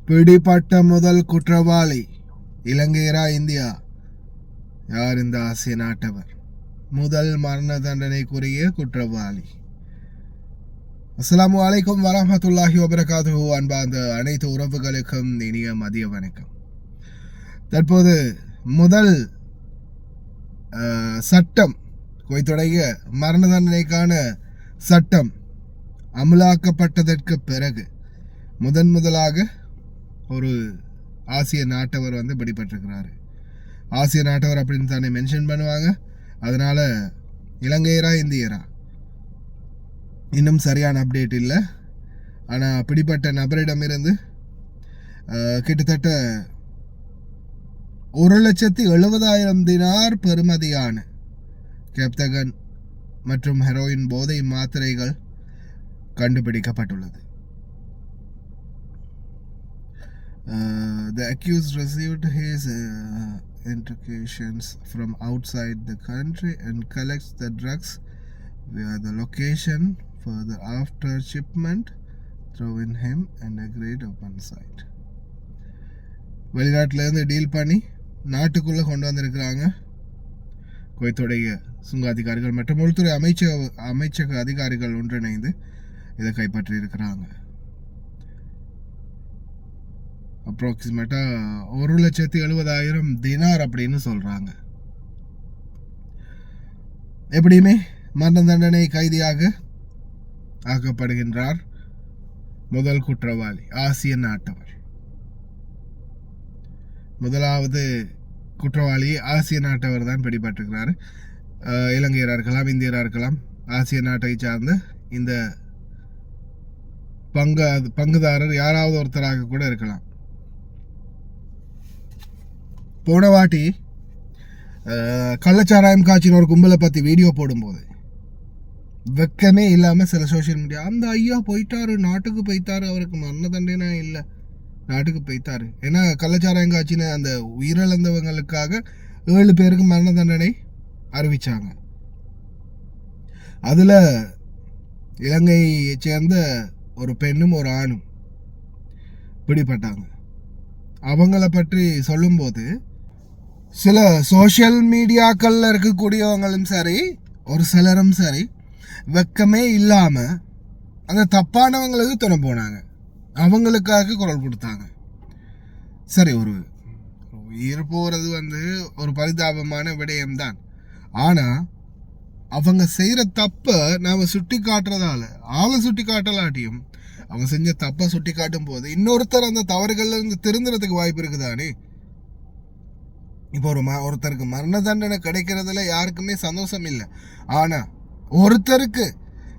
பிடிப்பட்ட முதல் குற்றவாளி இலங்கையரா இந்தியா? யார் இந்த ஆசிய நாட்டவர்? முதல் மரண தண்டனைக்குரிய குற்றவாளி. அஸ்ஸலாமு அலைக்கும் வரஹ்மத்துல்லாஹி வபரகாத்துஹு. அன்பார்ந்த அனைத்து உறவுகளுக்கும் இனிய மதிய வணக்கம். தற்போது முதல் சட்டம் குவைத்துடைய மரண தண்டனைக்கான சட்டம் அமலாக்கப்பட்டதற்கு பிறகு முதலாக ஒரு ஆசிய நாட்டவர் பிடிபட்டிருக்கிறாரு. ஆசிய நாட்டவர் அப்படின்னு தானே மென்ஷன் பண்ணுவாங்க. அதனால் இலங்கையரா இந்தியரா இன்னும் சரியான அப்டேட் இல்லை. ஆனால் பிடிப்பட்ட நபரிடமிருந்து கிட்டத்தட்ட 1,70,000 தினார் பெறுமதியான கேப்தகன் மற்றும் ஹெரோயின் போதை மாத்திரைகள் கண்டுபிடிக்கப்பட்டுள்ளது. The accused received his intoxications from outside the country and collects the drugs via the location further after shipment thrown him and agreed upon site. வெளிநாட்டிலேருந்து டீல் பண்ணி நாட்டுக்குள்ளே கொண்டு வந்திருக்கிறாங்க குவைத்துடைய சுங்க அதிகாரிகள் மற்றும் உள்துறை அமைச்சக அதிகாரிகள் ஒன்றிணைந்து இதை கைப்பற்றி இருக்கிறாங்க. அப்ராக்சிமேட்டாக 1,70,000 தினார் அப்படின்னு சொல்கிறாங்க. எப்படியுமே மரண தண்டனை கைதியாக ஆக்கப்படுகின்றார் முதல் குற்றவாளி ஆசிய நாட்டவர். முதலாவது குற்றவாளி ஆசிய நாட்டவர் தான் பிடிபட்டிருக்கிறார். இலங்கையராக இருக்கலாம், இந்தியராக இருக்கலாம். ஆசிய நாட்டை சார்ந்த இந்த பங்குதாரர் யாராவது ஒருத்தராக கூட இருக்கலாம். போன வாட்டி கள்ளச்சாராயம் காய்ச்சின ஒரு கும்பலை பற்றி வீடியோ போடும்போது வெக்கமே இல்லாமல் சில சோஷியல் மீடியா அந்த ஐயா போயிட்டாரு, நாட்டுக்கு போய்த்தாரு, அவருக்கு மரண தண்டனை இல்லை, நாட்டுக்கு போய்த்தாரு. ஏன்னா கள்ளச்சாராயம் காய்ச்சின அந்த உயிரிழந்தவங்களுக்காக 7 பேருக்கு மரண தண்டனை அறிவிச்சாங்க. அதில் இலங்கையை சேர்ந்த ஒரு பெண்ணும் ஒரு ஆணும் பிடிப்பட்டாங்க. அவங்கள பற்றி சொல்லும்போது சில சோஷியல் மீடியாக்களில் இருக்கக்கூடியவங்களும் சரி, ஒரு சிலரும் சரி, வெக்கமே இல்லாமல் அந்த தப்பானவங்களுக்கு துணை போனாங்க, அவங்களுக்காக குரல் கொடுத்தாங்க. சரி, ஒரு உயிர் போகிறது ஒரு பரிதாபமான விடயம்தான். ஆனால் அவங்க செய்கிற தப்பை நாம் சுட்டி காட்டுறதால ஆளை சுட்டி காட்டலாட்டியும் அவங்க செஞ்ச தப்பை சுட்டி காட்டும் போது இன்னொருத்தர் அந்த தவறுகள்ல இருந்து திருந்துறதுக்கு வாய்ப்பு இருக்குதானே. இப்போ ஒருத்தருக்கு மரண தண்டனை கிடைக்கிறதுல யாருக்குமே சந்தோஷம் இல்லை. ஆனால் ஒருத்தருக்கு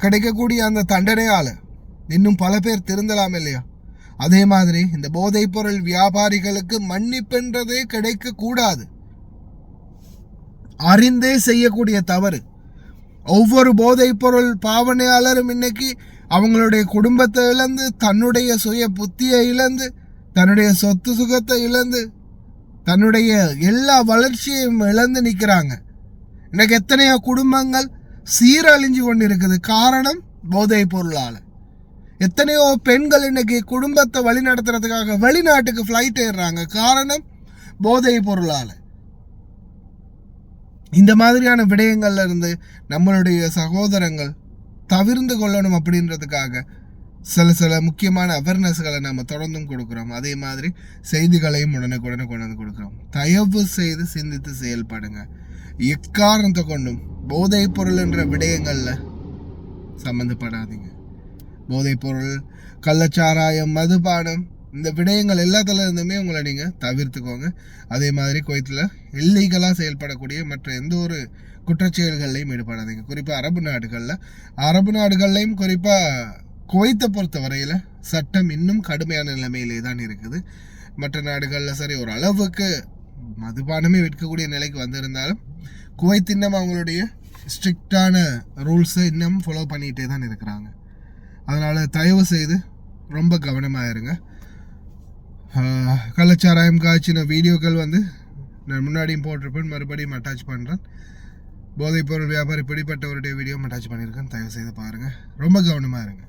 கிடைக்கக்கூடிய அந்த தண்டனையால் இன்னும் பல பேர் திருந்தலாம் இல்லையா? அதே மாதிரி இந்த போதைப் பொருள் வியாபாரிகளுக்கு மன்னிப்புன்றதே கிடைக்க கூடாது. அறிந்தே செய்யக்கூடிய தவறு. ஒவ்வொரு போதைப் பொருள் பாவனையாளரும் இன்னைக்கு அவங்களுடைய குடும்பத்தை இழந்து, தன்னுடைய சுய புத்தியை இழந்து, தன்னுடைய சொத்து சுகத்தை இழந்து, தன்னுடைய எல்லா வளர்ச்சியையும் இழந்து நிற்கிறாங்க. இன்னைக்கு எத்தனையோ குடும்பங்கள் சீரழிஞ்சு கொண்டு இருக்குது. காரணம் போதைப் பொருளால். எத்தனையோ பெண்கள் இன்னைக்கு குடும்பத்தை வழி நடத்துறதுக்காக வெளிநாட்டுக்கு ஃப்ளைட் ஏறுறாங்க. காரணம் போதைப் பொருளால். இந்த மாதிரியான விடயங்கள்ல இருந்து நம்மளுடைய சகோதரங்கள் தவிர்ந்து கொள்ளணும் அப்படின்றதுக்காக சில முக்கியமான அவேர்னஸ்களை நம்ம தொடர்ந்தும் கொடுக்குறோம். அதே மாதிரி செய்திகளையும் உடனுக்குடனே கொண்டு வந்து கொடுக்குறோம். தயவு செய்து சிந்தித்து செயல்படுங்க. எக்காரணத்தை கொண்டும் போதைப் பொருள் என்ற விடயங்களில் சம்மந்தப்படாதீங்க. போதைப் பொருள், கள்ளச்சாராயம், மதுபானம், இந்த விடயங்கள் எல்லாத்துல இருந்துமே உங்களை நீங்கள் தவிர்த்துக்கோங்க. அதே மாதிரி குவைத்தில் இல்லீகலாக செயல்படக்கூடிய மற்ற எந்த ஒரு குற்றச்செயல்கள்லையும் ஈடுபடாதீங்க. குறிப்பாக அரபு நாடுகள்லையும் குறிப்பாக குவைத்தை பொறுத்த வரையில் சட்டம் இன்னும் கடுமையான நிலைமையிலே தான் இருக்குது. மற்ற நாடுகளில் சரி ஒரு அளவுக்கு மதுபானமே விற்கக்கூடிய நிலைக்கு வந்திருந்தாலும் குவைத் இன்னும் அவங்களுடைய ஸ்ட்ரிக்டான ரூல்ஸை இன்னும் ஃபாலோ பண்ணிகிட்டே தான் இருக்கிறாங்க. அதனால் தயவு செய்து ரொம்ப கவனமாக இருங்க. கள்ளச்சாராயம் காய்ச்சின வீடியோக்கள் நான் முன்னாடியும் போட்டிருப்பேன், மறுபடியும் அட்டாச் பண்ணுறேன். போதைப்பொருள் வியாபாரி பிடிப்பட்டவருடைய வீடியோ அட்டாச் பண்ணியிருக்கேன். தயவு செய்து பாருங்கள். ரொம்ப கவனமாக இருங்க.